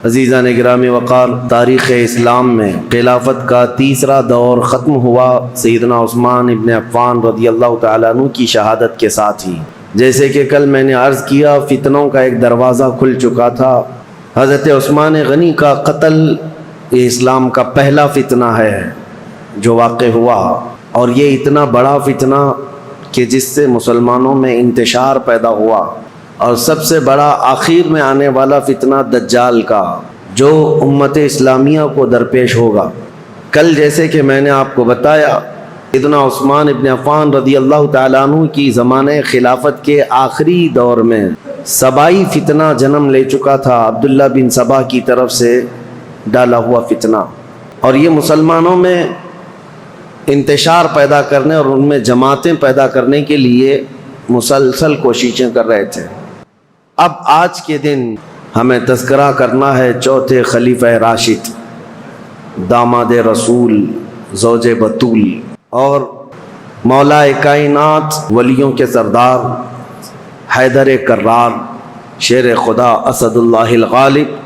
عزیزان گرامی وقار، تاریخ اسلام میں خلافت کا تیسرا دور ختم ہوا سیدنا عثمان ابن عفان رضی اللہ تعالیٰ عنہ کی شہادت کے ساتھ ہی۔ جیسے کہ کل میں نے عرض کیا، فتنوں کا ایک دروازہ کھل چکا تھا۔ حضرت عثمان غنی کا قتل اسلام کا پہلا فتنہ ہے جو واقع ہوا، اور یہ اتنا بڑا فتنہ کہ جس سے مسلمانوں میں انتشار پیدا ہوا، اور سب سے بڑا آخر میں آنے والا فتنہ دجال کا جو امت اسلامیہ کو درپیش ہوگا۔ کل جیسے کہ میں نے آپ کو بتایا، سیدنا عثمان ابن عفان رضی اللہ تعالیٰ عنہ کی زمانہ خلافت کے آخری دور میں سبائی فتنہ جنم لے چکا تھا، عبداللہ بن سبا کی طرف سے ڈالا ہوا فتنہ، اور یہ مسلمانوں میں انتشار پیدا کرنے اور ان میں جماعتیں پیدا کرنے کے لیے مسلسل کوششیں کر رہے تھے۔ اب آج کے دن ہمیں تذکرہ کرنا ہے چوتھے خلیفہ راشد، داماد رسول، زوج بطول، اور مولا کائنات، ولیوں کے سردار، حیدر کرار، شیر خدا، اسد اللہ الغالب،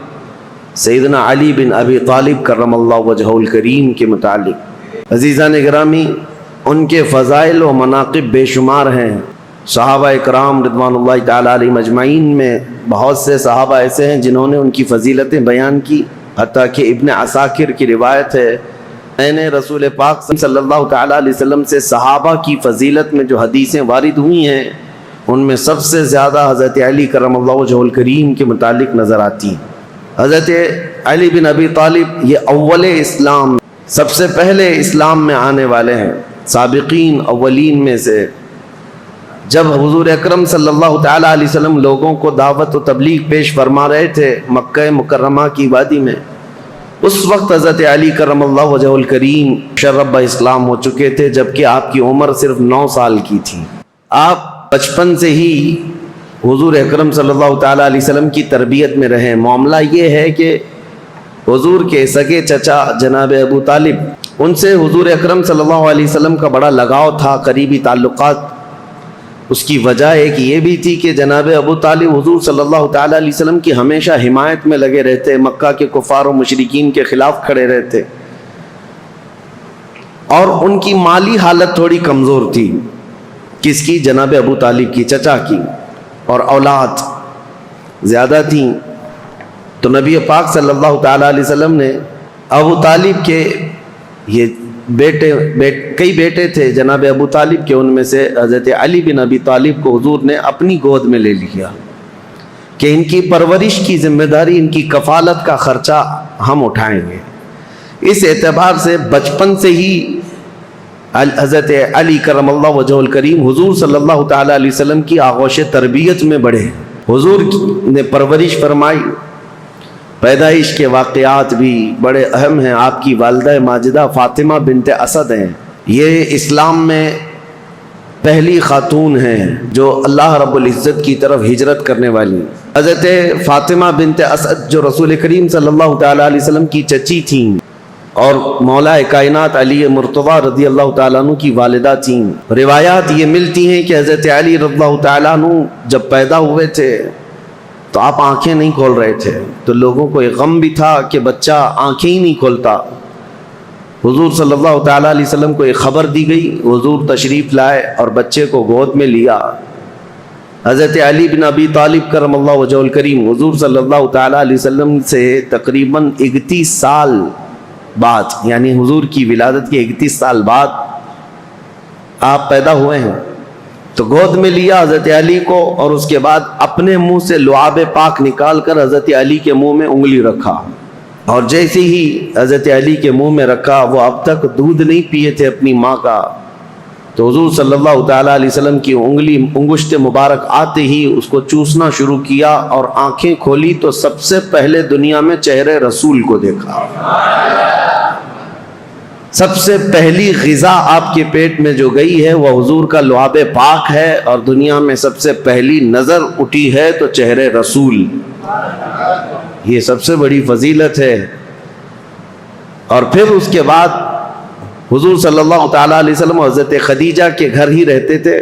سیدنا علی بن ابی طالب کرم اللہ وجہہ الکریم کے متعلق۔ عزیزان گرامی، ان کے فضائل و مناقب بے شمار ہیں۔ صحابہ اکرام رضوان اللہ تعالیٰ علیہ مجمعین میں بہت سے صحابہ ایسے ہیں جنہوں نے ان کی فضیلتیں بیان کی، حتیٰ کہ ابن عساکر کی روایت ہے، میں نے رسول پاک صلی اللہ تعالیٰ علیہ وسلم سے صحابہ کی فضیلت میں جو حدیثیں وارد ہوئی ہیں ان میں سب سے زیادہ حضرت علی کرم اللہ وجہہ الکریم کے متعلق نظر آتی ہیں۔ حضرت علی بن ابی طالب یہ اول اسلام، سب سے پہلے اسلام میں آنے والے ہیں، سابقین اولین میں سے۔ جب حضور اکرم صلی اللہ تعالیٰ علیہ وسلم لوگوں کو دعوت و تبلیغ پیش فرما رہے تھے مکہ مکرمہ کی وادی میں، اس وقت حضرت علی کرم اللہ وجہہ الکریم شرب اسلام ہو چکے تھے، جبکہ آپ کی عمر صرف 9 سال کی تھی۔ آپ بچپن سے ہی حضور اکرم صلی اللہ تعالیٰ علیہ وسلم کی تربیت میں رہے۔ معاملہ یہ ہے کہ حضور کے سگے چچا جناب ابو طالب، ان سے حضور اکرم صلی اللہ علیہ وسلم کا بڑا لگاؤ تھا، قریبی تعلقات۔ اس کی وجہ ایک یہ بھی تھی کہ جناب ابو طالب حضور صلی اللہ تعالیٰ علیہ وسلم کی ہمیشہ حمایت میں لگے رہتے، مکہ کے کفار و مشرکین کے خلاف کھڑے رہتے، اور ان کی مالی حالت تھوڑی کمزور تھی۔ کس کی؟ جناب ابو طالب کی، چچا کی، اور اولاد زیادہ تھیں۔ تو نبی پاک صلی اللہ تعالیٰ علیہ وسلم نے ابو طالب کے یہ کئی بیٹے تھے جناب ابو طالب کے، ان میں سے حضرت علی بن ابی طالب کو حضور نے اپنی گود میں لے لیا کہ ان کی پرورش کی ذمہ داری، ان کی کفالت کا خرچہ ہم اٹھائیں گے۔ اس اعتبار سے بچپن سے ہی حضرت علی کرم اللہ وجہہ الکریم حضور صلی اللہ تعالیٰ علیہ وسلم کی آغوش تربیت میں بڑھے۔ حضور نے پرورش فرمائی۔ پیدائش کے واقعات بھی بڑے اہم ہیں۔ آپ کی والدہ ماجدہ فاطمہ بنت اسد ہیں، یہ اسلام میں پہلی خاتون ہیں جو اللہ رب العزت کی طرف ہجرت کرنے والی۔ حضرت فاطمہ بنت اسد جو رسول کریم صلی اللہ تعالیٰ علیہ وسلم کی چچی تھیں اور مولا کائنات علی مرتضیٰ رضی اللہ تعالیٰ عنہ کی والدہ تھیں۔ روایات یہ ملتی ہیں کہ حضرت علی رضی اللہ تعالیٰ عنہ جب پیدا ہوئے تھے تو آپ آنکھیں نہیں کھول رہے تھے، تو لوگوں کو ایک غم بھی تھا کہ بچہ آنکھیں ہی نہیں کھولتا۔ حضور صلی اللہ تعالیٰ علیہ وسلم کو ایک خبر دی گئی، حضور تشریف لائے اور بچے کو گود میں لیا۔ حضرت علی بن ابی طالب کرم اللہ وجہہ الکریم حضور صلی اللہ تعالیٰ علیہ وسلم سے تقریباً 31 سال بعد، یعنی حضور کی ولادت کے 31 سال بعد آپ پیدا ہوئے ہیں، تو گود میں لیا حضرت علی کو، اور اس کے بعد اپنے منہ سے لعاب پاک نکال کر حضرت علی کے منہ میں انگلی رکھا، اور جیسے ہی حضرت علی کے منہ میں رکھا، وہ اب تک دودھ نہیں پیے تھے اپنی ماں کا، تو حضور صلی اللہ تعالیٰ علیہ وسلم کی انگشت مبارک آتے ہی اس کو چوسنا شروع کیا، اور آنکھیں کھولی تو سب سے پہلے دنیا میں چہرے رسول کو دیکھا۔ سب سے پہلی غذا آپ کے پیٹ میں جو گئی ہے وہ حضور کا لعاب پاک ہے، اور دنیا میں سب سے پہلی نظر اٹھی ہے تو چہرے رسول۔ یہ سب سے بڑی فضیلت ہے۔ اور پھر اس کے بعد حضور صلی اللہ تعالیٰ علیہ وسلم حضرت خدیجہ کے گھر ہی رہتے تھے،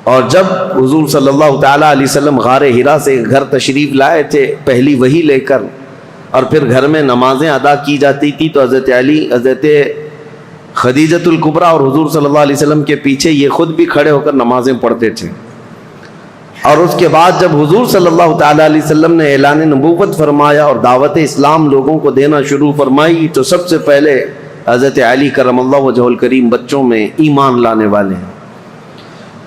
اور جب حضور صلی اللہ تعالیٰ علیہ وسلم غار حرا سے گھر تشریف لائے تھے پہلی وحی لے کر، اور پھر گھر میں نمازیں ادا کی جاتی تھی، تو حضرت علی، حضرت خدیجۃ الکبریٰ اور حضور صلی اللہ علیہ وسلم کے پیچھے یہ خود بھی کھڑے ہو کر نمازیں پڑھتے تھے۔ اور اس کے بعد جب حضور صلی اللہ تعالیٰ علیہ وسلم نے اعلان نبوت فرمایا اور دعوت اسلام لوگوں کو دینا شروع فرمائی، تو سب سے پہلے حضرت علی کرم اللہ وجہہ الکریم بچوں میں ایمان لانے والے ہیں۔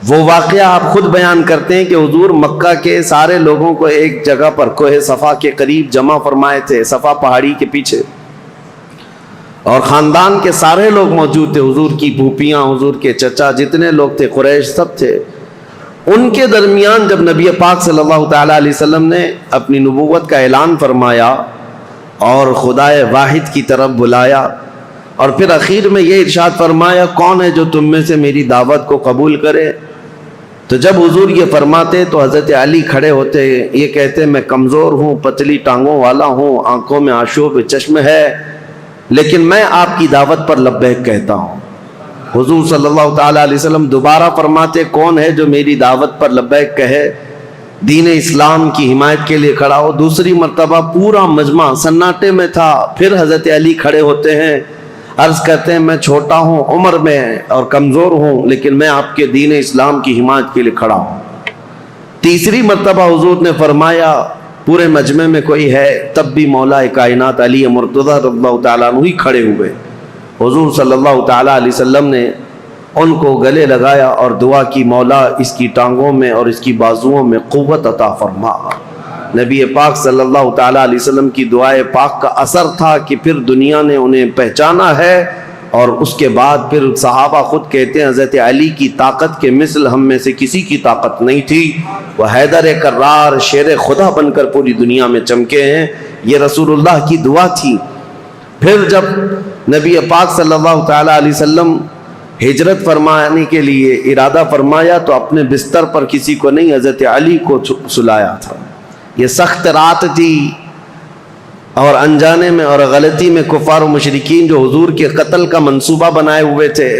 وہ واقعہ آپ خود بیان کرتے ہیں کہ حضور مکہ کے سارے لوگوں کو ایک جگہ پر کوہ صفا کے قریب جمع فرمائے تھے، صفا پہاڑی کے پیچھے، اور خاندان کے سارے لوگ موجود تھے، حضور کی پھوپھیاں، حضور کے چچا، جتنے لوگ تھے قریش سب تھے۔ ان کے درمیان جب نبی پاک صلی اللہ تعالیٰ علیہ وسلم نے اپنی نبوت کا اعلان فرمایا اور خدائے واحد کی طرف بلایا، اور پھر اخیر میں یہ ارشاد فرمایا کون ہے جو تم میں سے میری دعوت کو قبول کرے، تو جب حضور یہ فرماتے تو حضرت علی کھڑے ہوتے، یہ کہتے میں کمزور ہوں، پتلی ٹانگوں والا ہوں، آنکھوں میں آشوب چشم ہے، لیکن میں آپ کی دعوت پر لبیک کہتا ہوں۔ حضور صلی اللہ تعالیٰ علیہ وسلم دوبارہ فرماتے کون ہے جو میری دعوت پر لبیک کہے، دین اسلام کی حمایت کے لیے کھڑا ہو۔ دوسری مرتبہ پورا مجمع سناٹے میں تھا، پھر حضرت علی کھڑے ہوتے ہیں، عرض کرتے ہیں میں چھوٹا ہوں عمر میں اور کمزور ہوں، لیکن میں آپ کے دین اسلام کی حمایت کے لیے کھڑا ہوں۔ تیسری مرتبہ حضور نے فرمایا پورے مجمع میں کوئی ہے، تب بھی مولا کائنات علی مرتضیٰ رضی اللہ تعالیٰ عنہ ہی کھڑے ہوئے۔ حضور صلی اللہ تعالیٰ علیہ وسلم نے ان کو گلے لگایا اور دعا کی مولا اس کی ٹانگوں میں اور اس کی بازوؤں میں قوت عطا فرما۔ نبی پاک صلی اللہ تعالیٰ علیہ وسلم کی دعائے پاک کا اثر تھا کہ پھر دنیا نے انہیں پہچانا ہے، اور اس کے بعد پھر صحابہ خود کہتے ہیں حضرت علی کی طاقت کے مثل ہم میں سے کسی کی طاقت نہیں تھی، وہ حیدر کرار شیر خدا بن کر پوری دنیا میں چمکے ہیں۔ یہ رسول اللہ کی دعا تھی۔ پھر جب نبی پاک صلی اللہ تعالیٰ علیہ وسلم ہجرت فرمانے کے لیے ارادہ فرمایا تو اپنے بستر پر کسی کو نہیں، حضرت علی کو سلایا تھا۔ یہ سخت رات تھی، اور انجانے میں اور غلطی میں کفار و مشرکین جو حضور کے قتل کا منصوبہ بنائے ہوئے تھے،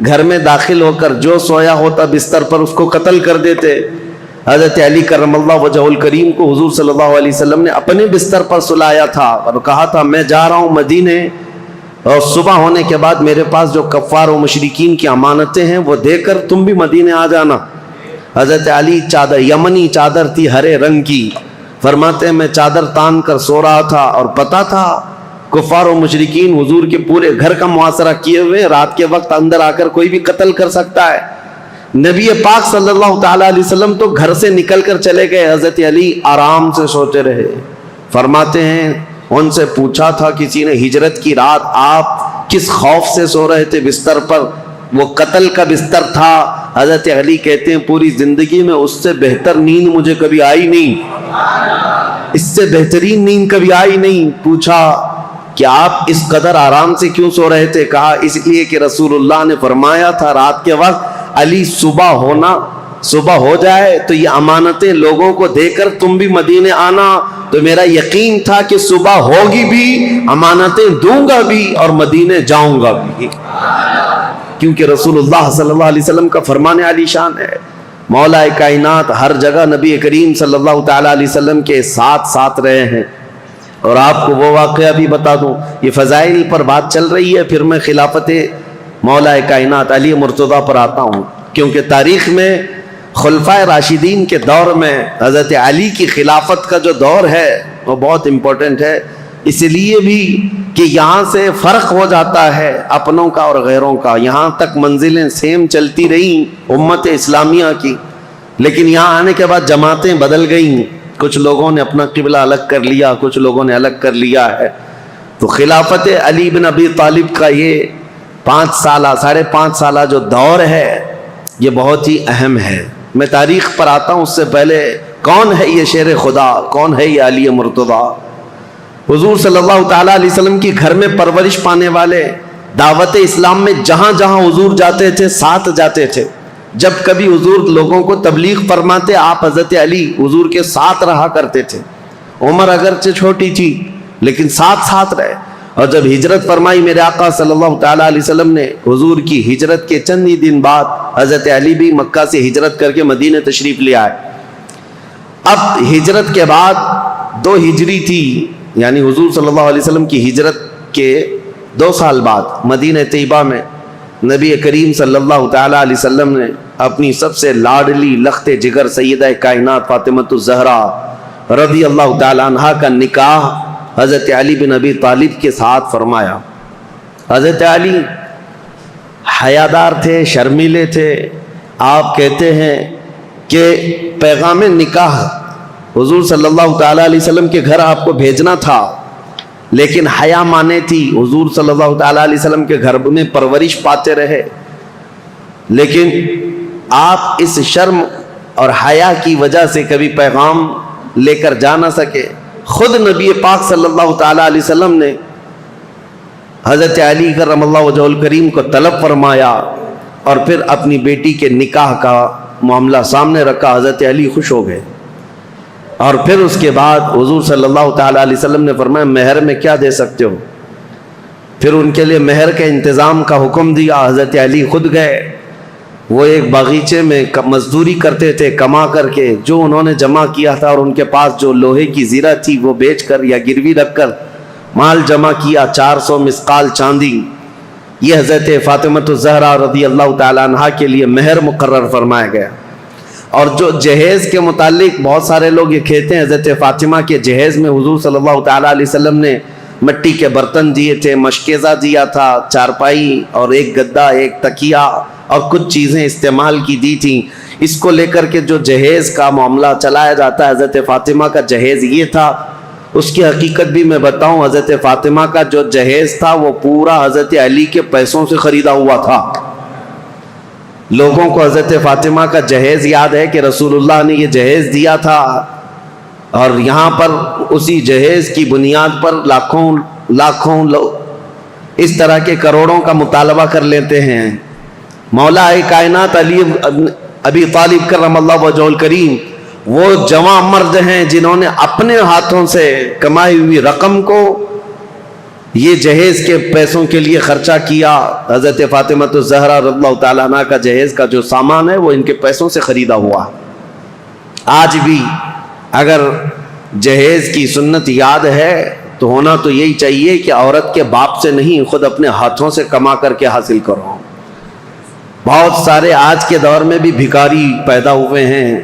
گھر میں داخل ہو کر جو سویا ہوتا بستر پر اس کو قتل کر دیتے۔ حضرت علی کرم اللہ وجہہ الکریم کو حضور صلی اللہ علیہ وسلم نے اپنے بستر پر سلایا تھا اور کہا تھا میں جا رہا ہوں مدینے، اور صبح ہونے کے بعد میرے پاس جو کفار و مشرکین کی امانتیں ہیں وہ دے کر تم بھی مدینے آ جانا۔ حضرت علی چادر، یمنی چادر تھی ہرے رنگ کی، فرماتے ہیں میں چادر تان کر سو رہا تھا اور پتا تھا کفار و مشرکین حضور کے پورے گھر کا محاصرہ کیے ہوئے، رات کے وقت اندر آ کر کوئی بھی قتل کر سکتا ہے۔ نبی پاک صلی اللہ تعالیٰ علیہ وسلم تو گھر سے نکل کر چلے گئے، حضرت علی آرام سے سوتے رہے۔ فرماتے ہیں ان سے پوچھا تھا کسی نے ہجرت کی رات آپ کس خوف سے سو رہے تھے بستر پر؟ وہ قتل کا بستر تھا۔ حضرت علی کہتے ہیں پوری زندگی میں اس سے بہتر نیند مجھے کبھی آئی نہیں، اس سے بہترین نیند کبھی آئی نہیں۔ پوچھا کہ آپ اس قدر آرام سے کیوں سو رہے تھے؟ کہا اس لیے کہ رسول اللہ نے فرمایا تھا رات کے وقت علی صبح ہو جائے تو یہ امانتیں لوگوں کو دے کر تم بھی مدینے آنا، تو میرا یقین تھا کہ صبح ہوگی بھی، امانتیں دوں گا بھی اور مدینے جاؤں گا بھی، کیونکہ رسول اللہ صلی اللہ علیہ وسلم کا فرمان علی شان ہے۔ مولا کائنات ہر جگہ نبی کریم صلی اللہ تعالیٰ علیہ وسلم کے ساتھ رہے ہیں۔ اور آپ کو وہ واقعہ بھی بتا دوں، یہ فضائل پر بات چل رہی ہے، پھر میں خلافت مولا کائنات علی مرتضیٰ پر آتا ہوں، کیونکہ تاریخ میں خلفائے راشدین کے دور میں حضرت علی کی خلافت کا جو دور ہے وہ بہت امپورٹنٹ ہے، اس لیے بھی کہ یہاں سے فرق ہو جاتا ہے اپنوں کا اور غیروں کا۔ یہاں تک منزلیں سیم چلتی رہیں امت اسلامیہ کی، لیکن یہاں آنے کے بعد جماعتیں بدل گئیں، کچھ لوگوں نے اپنا قبلہ الگ کر لیا، کچھ لوگوں نے الگ کر لیا ہے۔ تو خلافت علی بن ابی طالب کا یہ 5.5 سالہ جو دور ہے یہ بہت ہی اہم ہے۔ میں تاریخ پر آتا ہوں، اس سے پہلے کون ہے یہ شیر خدا، کون ہے یہ علی مرتضیٰ؟ حضور صلی اللہ تعالیٰ علیہ وسلم کی گھر میں پرورش پانے والے، دعوت اسلام میں جہاں جہاں حضور جاتے تھے ساتھ جاتے تھے۔ جب کبھی حضور لوگوں کو تبلیغ فرماتے آپ حضرت علی حضور کے ساتھ رہا کرتے تھے۔ عمر اگرچہ چھوٹی تھی لیکن ساتھ رہے۔ اور جب ہجرت فرمائی میرے آقا صلی اللہ تعالیٰ علیہ وسلم نے، حضور کی ہجرت کے چند ہی دن بعد حضرت علی بھی مکہ سے ہجرت کر کے مدینہ تشریف لے آئے۔ اب ہجرت کے بعد 2 ہجری تھی، یعنی حضور صلی اللہ علیہ وسلم کی ہجرت کے 2 سال بعد مدینہ طیبہ میں نبی کریم صلی اللہ تعالیٰ علیہ وسلم نے اپنی سب سے لاڈلی لخت جگر سیدہ کائنات فاطمۃ الزہرا رضی اللہ تعالیٰ عنہا کا نکاح حضرت علی بن ابی طالب کے ساتھ فرمایا۔ حضرت علی حیادار تھے، شرمیلے تھے۔ آپ کہتے ہیں کہ پیغام نکاح حضور صلی اللہ تعالیٰ علیہ وسلم کے گھر آپ کو بھیجنا تھا، لیکن حیا مانے تھی۔ حضور صلی اللہ تعالیٰ علیہ وسلم کے گھر میں پرورش پاتے رہے، لیکن آپ اس شرم اور حیا کی وجہ سے کبھی پیغام لے کر جا نہ سکے۔ خود نبی پاک صلی اللہ تعالیٰ علیہ وسلم نے حضرت علی کرم اللہ وجہہ الکریم کو طلب فرمایا اور پھر اپنی بیٹی کے نکاح کا معاملہ سامنے رکھا۔ حضرت علی خوش ہو گئے، اور پھر اس کے بعد حضور صلی اللہ تعالیٰ علیہ وسلم نے فرمایا مہر میں کیا دے سکتے ہو؟ پھر ان کے لیے مہر کے انتظام کا حکم دیا۔ حضرت علی خود گئے، وہ ایک باغیچے میں مزدوری کرتے تھے، کما کر کے جو انہوں نے جمع کیا تھا اور ان کے پاس جو لوہے کی زیرہ تھی وہ بیچ کر یا گروی رکھ کر مال جمع کیا، 400 مسقال چاندی۔ یہ حضرت فاطمۃ الزہرا رضی اللہ تعالیٰ عنہا کے لیے مہر مقرر فرمایا گیا۔ اور جو جہیز کے متعلق بہت سارے لوگ یہ کہتے ہیں حضرت فاطمہ کے جہیز میں حضور صلی اللہ تعالیٰ علیہ وسلم نے مٹی کے برتن دیے تھے، مشکیزہ دیا تھا، چارپائی اور ایک گدا، ایک تکیہ اور کچھ چیزیں استعمال کی دی تھیں۔ اس کو لے کر کے جو جہیز کا معاملہ چلایا جاتا ہے، حضرت فاطمہ کا جہیز یہ تھا۔ اس کی حقیقت بھی میں بتاؤں، حضرت فاطمہ کا جو جہیز تھا وہ پورا حضرت علی کے پیسوں سے خریدا ہوا تھا۔ لوگوں کو حضرت فاطمہ کا جہیز یاد ہے کہ رسول اللہ نے یہ جہیز دیا تھا، اور یہاں پر اسی جہیز کی بنیاد پر لاکھوں لوگ اس طرح کے کروڑوں کا مطالبہ کر لیتے ہیں۔ مولا کائنات علی ابی طالب کرم اللہ وجہہ الکریم وہ جواں مرد ہیں جنہوں نے اپنے ہاتھوں سے کمائی ہوئی رقم کو یہ جہیز کے پیسوں کے لیے خرچہ کیا۔ حضرت فاطمۃ الزہرا رضی اللہ تعالیٰ عنہ کا جہیز کا جو سامان ہے وہ ان کے پیسوں سے خریدا ہوا۔ آج بھی اگر جہیز کی سنت یاد ہے تو ہونا تو یہی چاہیے کہ عورت کے باپ سے نہیں، خود اپنے ہاتھوں سے کما کر کے حاصل کرو۔ بہت سارے آج کے دور میں بھی بھکاری پیدا ہوئے ہیں۔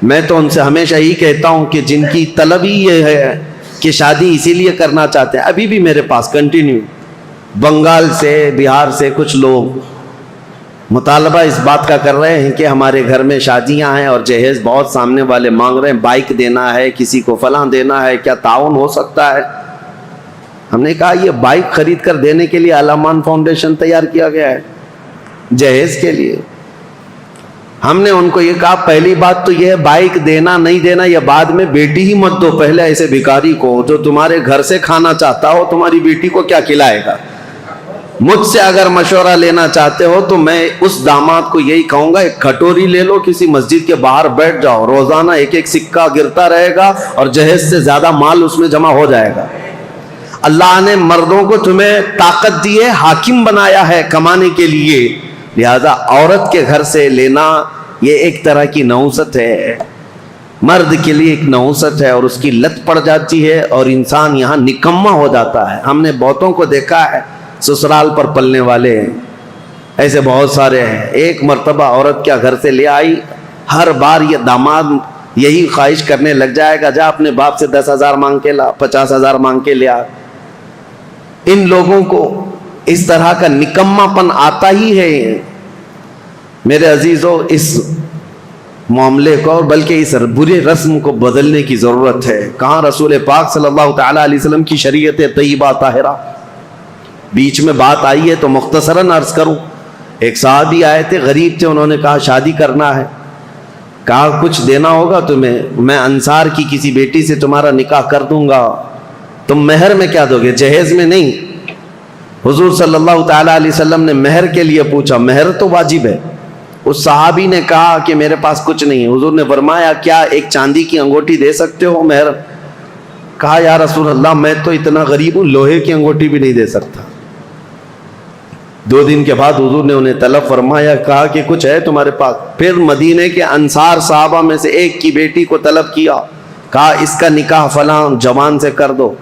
میں تو ان سے ہمیشہ ہی کہتا ہوں کہ جن کی طلب ہی یہ ہے کہ شادی اسی لیے کرنا چاہتے ہیں، ابھی بھی میرے پاس کنٹینیو بنگال سے، بہار سے کچھ لوگ مطالبہ اس بات کا کر رہے ہیں کہ ہمارے گھر میں شادیاں ہیں اور جہیز بہت سامنے والے مانگ رہے ہیں، بائک دینا ہے، کسی کو فلاں دینا ہے، کیا تعاون ہو سکتا ہے؟ ہم نے کہا یہ بائک خرید کر دینے کے لیے الامان فاؤنڈیشن تیار کیا گیا ہے، جہیز کے لیے۔ ہم نے ان کو یہ کہا پہلی بات تو یہ ہے بائک دینا نہیں دینا یہ بعد میں، بیٹی ہی مت دو پہلے ایسے بھکاری کو جو تمہارے گھر سے کھانا چاہتا ہو، تمہاری بیٹی کو کیا کھلائے گا؟ مجھ سے اگر مشورہ لینا چاہتے ہو تو میں اس داماد کو یہی کہوں گا ایک کھٹوری لے لو، کسی مسجد کے باہر بیٹھ جاؤ، روزانہ ایک ایک سکہ گرتا رہے گا اور جہیز سے زیادہ مال اس میں جمع ہو جائے گا۔ اللہ نے مردوں کو تمہیں طاقت دی ہے، حاکم بنایا ہے کمانے کے لیے، لہذا عورت کے گھر سے لینا یہ ایک طرح کی نحوست ہے، مرد کے لیے ایک نحوست ہے، اور اس کی لت پڑ جاتی ہے اور انسان یہاں نکما ہو جاتا ہے۔ ہم نے بہتوں کو دیکھا ہے سسرال پر پلنے والے ہیں، ایسے بہت سارے ہیں۔ ایک مرتبہ عورت کیا گھر سے لے آئی، ہر بار یہ داماد یہی خواہش کرنے لگ جائے گا جا اپنے باپ سے 10,000 مانگ کے لا، 50,000 مانگ کے لیا۔ ان لوگوں کو اس طرح کا نکما پن آتا ہی ہے۔ میرے عزیزو، اس معاملے کو اور بلکہ اس برے رسم کو بدلنے کی ضرورت ہے۔ کہاں رسول پاک صلی اللہ تعالیٰ علیہ وسلم کی شریعت طیبہ طاہرہ؟ بیچ میں بات آئی ہے تو مختصراً عرض کروں۔ ایک صحابی آئے تھے، غریب تھے، انہوں نے کہا شادی کرنا ہے، کہا کچھ دینا ہوگا تمہیں، میں انصار کی کسی بیٹی سے تمہارا نکاح کر دوں گا، تم مہر میں کیا دو گے؟ جہیز میں نہیں۔ حضور صلی اللہ تعالیٰ علیہ وسلم نے مہر کے لیے پوچھا، مہر تو واجب ہے۔ اس صحابی نے کہا کہ میرے پاس کچھ نہیں ہے۔ حضور نے فرمایا کیا ایک چاندی کی انگوٹھی دے سکتے ہو مہر؟ کہا یا رسول اللہ میں تو اتنا غریب ہوں، لوہے کی انگوٹھی بھی نہیں دے سکتا۔ 2 دن کے بعد حضور نے انہیں طلب فرمایا، کہا کہ کچھ ہے تمہارے پاس؟ پھر مدینے کے انصار صحابہ میں سے ایک کی بیٹی کو طلب کیا، کہا اس کا نکاح فلاں جوان سے کر دو۔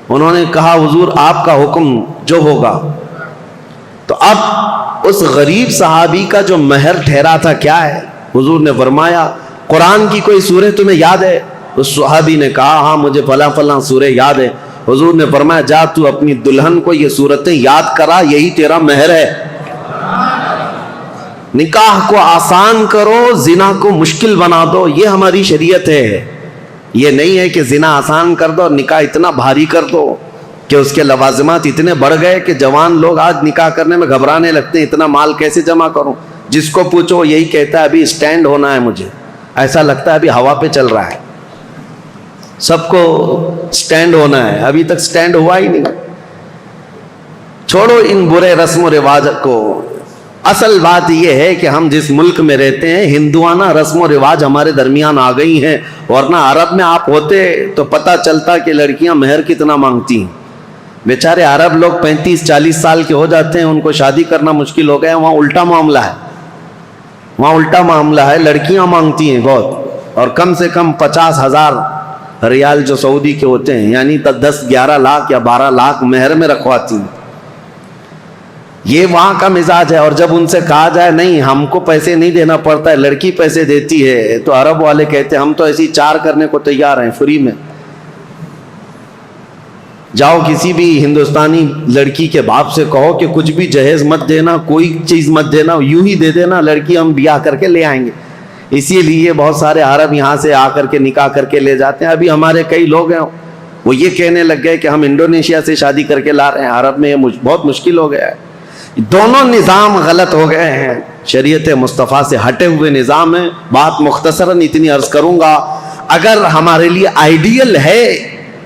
انہوں نے کہا حضور آپ کا حکم جو ہوگا۔ تو اب اس غریب صحابی کا جو مہر ٹھہرا تھا کیا ہے؟ حضور نے فرمایا قرآن کی کوئی سورہ تمہیں یاد ہے؟ اس صحابی نے کہا ہاں مجھے فلاں فلاں سورہ یاد ہے۔ حضور نے فرمایا جا تو اپنی دلہن کو یہ سورتیں یاد کرا، یہی تیرا مہر ہے۔ نکاح کو آسان کرو، زنا کو مشکل بنا دو، یہ ہماری شریعت ہے۔ یہ نہیں ہے کہ زنا آسان کر دو اور نکاح اتنا بھاری کر دو کہ اس کے لوازمات اتنے بڑھ گئے کہ جوان لوگ آج نکاح کرنے میں گھبرانے لگتے ہیں، اتنا مال کیسے جمع کروں؟ جس کو پوچھو یہی کہتا ہے ابھی اسٹینڈ ہونا ہے، مجھے ایسا لگتا ہے ابھی ہوا پہ چل رہا ہے، سب کو اسٹینڈ ہونا ہے، ابھی تک اسٹینڈ ہوا ہی نہیں۔ چھوڑو ان برے رسم و رواج کو، اصل بات یہ ہے کہ ہم جس ملک میں رہتے ہیں ہندوانہ رسم و رواج ہمارے درمیان آ گئی ہیں، ورنہ عرب میں آپ ہوتے تو پتہ چلتا کہ لڑکیاں مہر کتنا مانگتی ہیں۔ بیچارے عرب لوگ 35-40 سال کے ہو جاتے ہیں، ان کو شادی کرنا مشکل ہو گیا، وہاں الٹا معاملہ ہے، وہاں الٹا معاملہ ہے، لڑکیاں مانگتی ہیں بہت، اور کم سے کم 50,000 ریال جو سعودی کے ہوتے ہیں، یعنی 10-11 لاکھ یا 12 لاکھ مہر میں رکھواتی ہیں۔ یہ وہاں کا مزاج ہے، اور جب ان سے کہا جائے نہیں ہم کو پیسے نہیں دینا پڑتا ہے، لڑکی پیسے دیتی ہے، تو عرب والے کہتے ہیں ہم تو ایسی 4 کرنے کو تیار ہیں فری میں۔ جاؤ کسی بھی ہندوستانی لڑکی کے باپ سے کہو کہ کچھ بھی جہیز مت دینا، کوئی چیز مت دینا، یوں ہی دے دینا، لڑکی ہم بیاہ کر کے لے آئیں گے۔ اسی لیے بہت سارے عرب یہاں سے آ کر کے نکاح کر کے لے جاتے ہیں۔ ابھی ہمارے کئی لوگ ہیں وہ یہ کہنے لگ گئے کہ ہم انڈونیشیا سے شادی کر کے لا رہے ہیں، عرب میں یہ بہت مشکل ہو گیا ہے۔ دونوں نظام غلط ہو گئے ہیں، شریعت مصطفیٰ سے ہٹے ہوئے نظام ہے۔ بات مختصراً اتنی عرض کروں گا، اگر ہمارے لیے آئیڈیل ہے،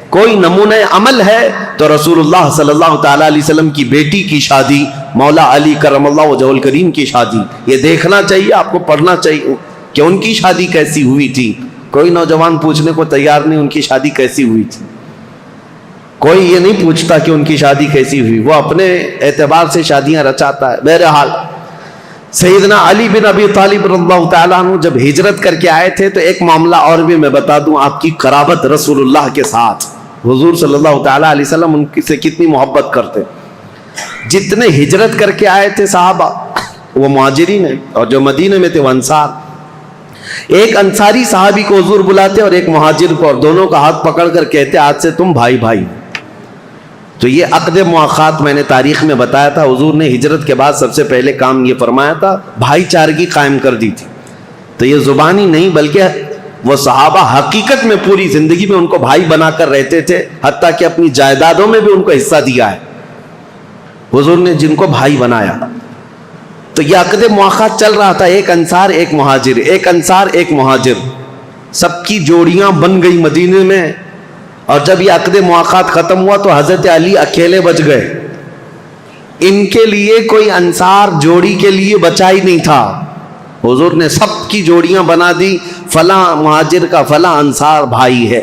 کوئی نمونہ عمل ہے، تو رسول اللہ صلی اللہ تعالیٰ علیہ وسلم کی بیٹی کی شادی، مولا علی کرم اللہ وجہہ الکریم کی شادی، یہ دیکھنا چاہیے، آپ کو پڑھنا چاہیے کہ ان کی شادی کیسی ہوئی تھی۔ کوئی نوجوان پوچھنے کو تیار نہیں ان کی شادی کیسی ہوئی تھی، کوئی یہ نہیں پوچھتا کہ ان کی شادی کیسی ہوئی، وہ اپنے اعتبار سے شادیاں رچاتا ہے۔ بہرحال سیدنا علی بن ابی طالب رضی اللہ تعالیٰ عنہ جب ہجرت کر کے آئے تھے تو ایک معاملہ اور بھی میں بتا دوں، آپ کی قرابت رسول اللہ کے ساتھ، حضور صلی اللہ تعالیٰ علیہ وسلم ان سے کتنی محبت کرتے۔ جتنے ہجرت کر کے آئے تھے صحابہ وہ مہاجرین ہیں، اور جو مدینے میں تھے وہ انصار۔ ایک انصاری صحابی کو حضور بلاتے اور ایک مہاجر کو، اور دونوں کا ہاتھ پکڑ کر کہتے آج سے تم بھائی بھائی۔ تو یہ عقد مؤاخات میں نے تاریخ میں بتایا تھا، حضور نے ہجرت کے بعد سب سے پہلے کام یہ فرمایا تھا، بھائی چارگی قائم کر دی تھی۔ تو یہ زبانی نہیں بلکہ وہ صحابہ حقیقت میں پوری زندگی میں ان کو بھائی بنا کر رہتے تھے، حتیٰ کہ اپنی جائیدادوں میں بھی ان کو حصہ دیا ہے حضور نے، جن کو بھائی بنایا۔ تو یہ عقد مؤاخات چل رہا تھا، ایک انصار ایک مہاجر، ایک انصار ایک مہاجر، سب کی جوڑیاں بن گئی مدینے میں۔ اور جب یہ عقد مؤاخات ختم ہوا تو حضرت علی اکیلے بچ گئے، ان کے لیے کوئی انصار جوڑی کے لیے بچا ہی نہیں تھا۔ حضور نے سب کی جوڑیاں بنا دی، فلاں مہاجر کا فلاں انصار بھائی ہے۔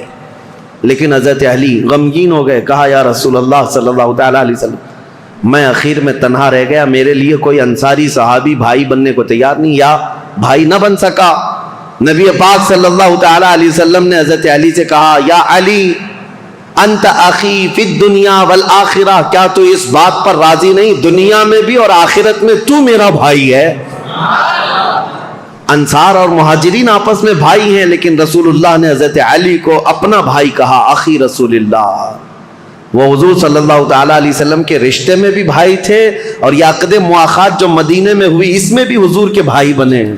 لیکن حضرت علی غمگین ہو گئے، کہا یا رسول اللہ صلی اللہ تعالیٰ علیہ وسلم میں اخیر میں تنہا رہ گیا، میرے لیے کوئی انصاری صحابی بھائی بننے کو تیار نہیں، یا بھائی نہ بن سکا۔ نبی پاک صلی اللہ تعالیٰ علیہ وسلم نے حضرت علی سے کہا یا علی انت اخی فی الدنیا والآخرہ، کیا تو اس بات پر راضی نہیں دنیا میں بھی اور آخرت میں تو میرا بھائی ہے؟ انصار اور مہاجرین آپس میں بھائی ہیں، لیکن رسول اللہ نے حضرت علی کو اپنا بھائی کہا، اخی رسول اللہ۔ وہ حضور صلی اللہ تعالیٰ علیہ وسلم کے رشتے میں بھی بھائی تھے، اور یہ عقد مؤاخات جو مدینے میں ہوئی اس میں بھی حضور کے بھائی بنے ہیں۔